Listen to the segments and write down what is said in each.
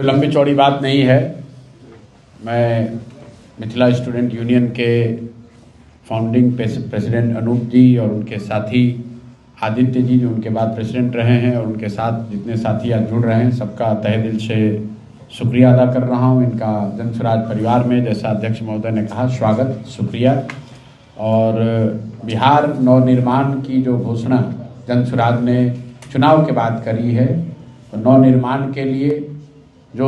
कोई लंबी चौड़ी बात नहीं है। मैं मिथिला स्टूडेंट यूनियन के फाउंडिंग प्रेसिडेंट अनूप जी और उनके साथी आदित्य जी जो उनके बाद प्रेसिडेंट रहे हैं और उनके साथ जितने साथी आज जुड़ रहे हैं सबका तहे दिल से शुक्रिया अदा कर रहा हूं। इनका जन स्वराज परिवार में जैसा अध्यक्ष महोदय ने कहा स्वागत, शुक्रिया। और बिहार नवनिर्माण की जो घोषणा जन स्वराज ने चुनाव के बाद करी है, तो नवनिर्माण के लिए जो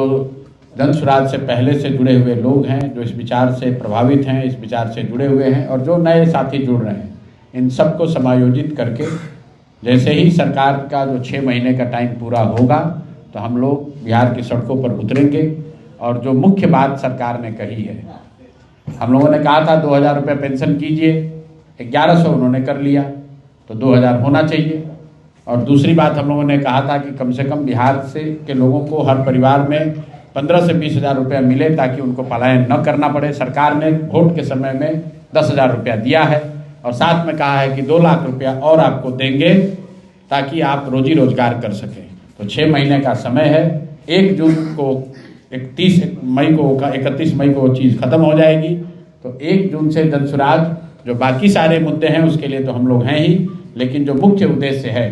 जन स्वराज से पहले से जुड़े हुए लोग हैं, जो इस विचार से प्रभावित हैं, इस विचार से जुड़े हुए हैं और जो नए साथी जुड़ रहे हैं, इन सबको समायोजित करके जैसे ही सरकार का जो 6 महीने का टाइम पूरा होगा तो हम लोग बिहार की सड़कों पर उतरेंगे। और जो मुख्य बात सरकार ने कही है, हम लोगों ने कहा था 2000 रुपये पेंशन कीजिए, 1100 उन्होंने कर लिया, तो 2000 होना चाहिए। और दूसरी बात हम लोगों ने कहा था कि कम से कम बिहार से के लोगों को हर परिवार में 15 से 20 हज़ार रुपया मिले ताकि उनको पलायन न करना पड़े। सरकार ने वोट के समय में 10,000 रुपया दिया है और साथ में कहा है कि 2 लाख रुपया और आपको देंगे ताकि आप रोजी रोजगार कर सकें। तो 6 महीने का समय है। 1 जून को 31 मई को वो चीज़ खत्म हो जाएगी। तो 1 जून से जन स्वराज जो बाकी सारे मुद्दे हैं उसके लिए तो हम लोग हैं ही, लेकिन जो मुख्य उद्देश्य है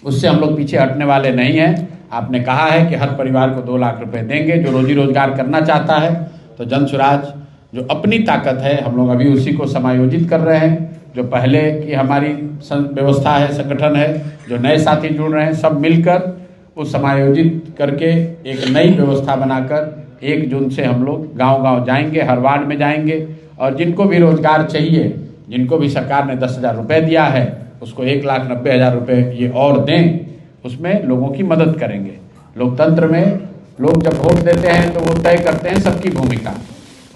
उससे हम लोग पीछे हटने वाले नहीं हैं। आपने कहा है कि हर परिवार को 2 लाख रुपए देंगे जो रोजी रोजगार करना चाहता है। तो जन स्वराज जो अपनी ताकत है, हम लोग अभी उसी को समायोजित कर रहे हैं। जो पहले की हमारी व्यवस्था है, संगठन है, जो नए साथी जुड़ रहे हैं, सब मिलकर उस समायोजित करके एक नई व्यवस्था बनाकर 1 जून से हम लोग गांव-गांव जाएंगे, हर वार्ड में जाएंगे और जिनको भी रोजगार चाहिए, जिनको भी सरकार ने 10,000 रुपये दिया है, उसको 1,90,000 रुपये ये और दें, उसमें लोगों की मदद करेंगे। लोकतंत्र में लोग जब वोट देते हैं तो वो तय करते हैं सबकी भूमिका।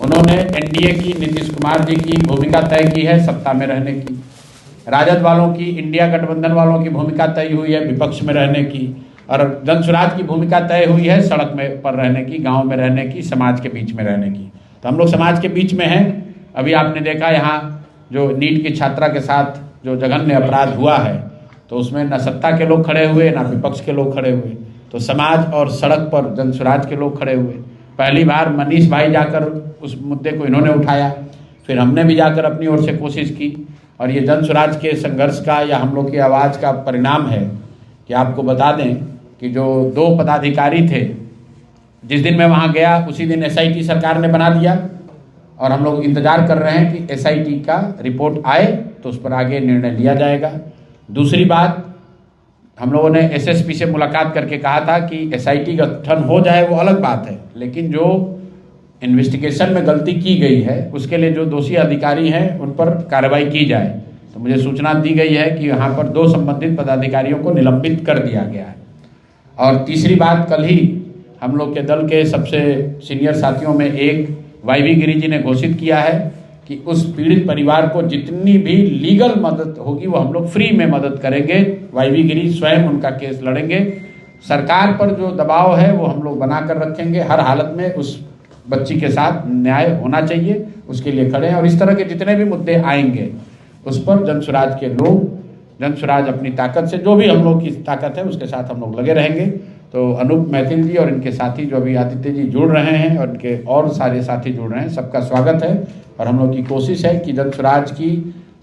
उन्होंने एनडीए की, नीतीश कुमार जी की भूमिका तय की है सत्ता में रहने की, राजद वालों की, इंडिया गठबंधन वालों की भूमिका तय हुई है विपक्ष में रहने की, और जन स्वराज की भूमिका तय हुई है सड़क में पर रहने की, गाँव में रहने की, समाज के बीच में रहने की। तो हम लोग समाज के बीच में हैं। अभी आपने देखा यहाँ जो नीट की छात्रा के साथ जो जघन्य अपराध हुआ है, तो उसमें न सत्ता के लोग खड़े हुए न विपक्ष के लोग खड़े हुए, तो समाज और सड़क पर जन स्वराज के लोग खड़े हुए। पहली बार मनीष भाई जाकर उस मुद्दे को इन्होंने उठाया, फिर हमने भी जाकर अपनी ओर से कोशिश की। और ये जन स्वराज के संघर्ष का या हम लोग की आवाज़ का परिणाम है कि आपको बता दें कि जो 2 पदाधिकारी थे, जिस दिन मैं वहाँ गया उसी दिन SIT सरकार ने बना दिया और हम लोग इंतजार कर रहे हैं कि SIT का रिपोर्ट आए तो उस पर आगे निर्णय लिया जाएगा। दूसरी बात, हम लोगों ने SSP से मुलाकात करके कहा था कि SIT गठन हो जाए वो अलग बात है, लेकिन जो इन्वेस्टिगेशन में गलती की गई है उसके लिए जो दोषी अधिकारी हैं उन पर कार्रवाई की जाए। तो मुझे सूचना दी गई है कि यहाँ पर 2 संबंधित पदाधिकारियों को निलंबित कर दिया गया है। और तीसरी बात, कल ही हम लोग के दल के सबसे सीनियर साथियों में एक YV गिरी जी ने घोषित किया है कि उस पीड़ित परिवार को जितनी भी लीगल मदद होगी वो हम लोग फ्री में मदद करेंगे। YV गिरी स्वयं उनका केस लड़ेंगे। सरकार पर जो दबाव है वो हम लोग बना कर रखेंगे। हर हालत में उस बच्ची के साथ न्याय होना चाहिए, उसके लिए खड़े हैं। और इस तरह के जितने भी मुद्दे आएंगे उस पर जन स्वराज के लोग, जन स्वराज अपनी ताकत से, जो भी हम लोग की ताकत है उसके साथ हम लोग लगे रहेंगे। तो अनूप मैथिल जी और इनके साथी जो अभी आदित्य जी जुड़ रहे हैं और इनके और सारे साथी जुड़ रहे हैं, सबका स्वागत है। और हम लोग की कोशिश है कि जन स्वराज की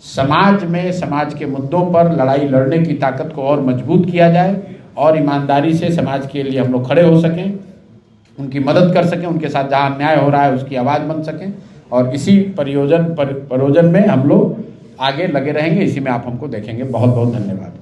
समाज में, समाज के मुद्दों पर लड़ाई लड़ने की ताकत को और मजबूत किया जाए और ईमानदारी से समाज के लिए हम लोग खड़े हो सकें, उनकी मदद कर सकें, उनके साथ जहाँ अन्याय हो रहा है उसकी आवाज़ बन सकें। और इसी प्रयोजन में हम लोग आगे लगे रहेंगे। इसी में आप हमको देखेंगे। बहुत बहुत धन्यवाद।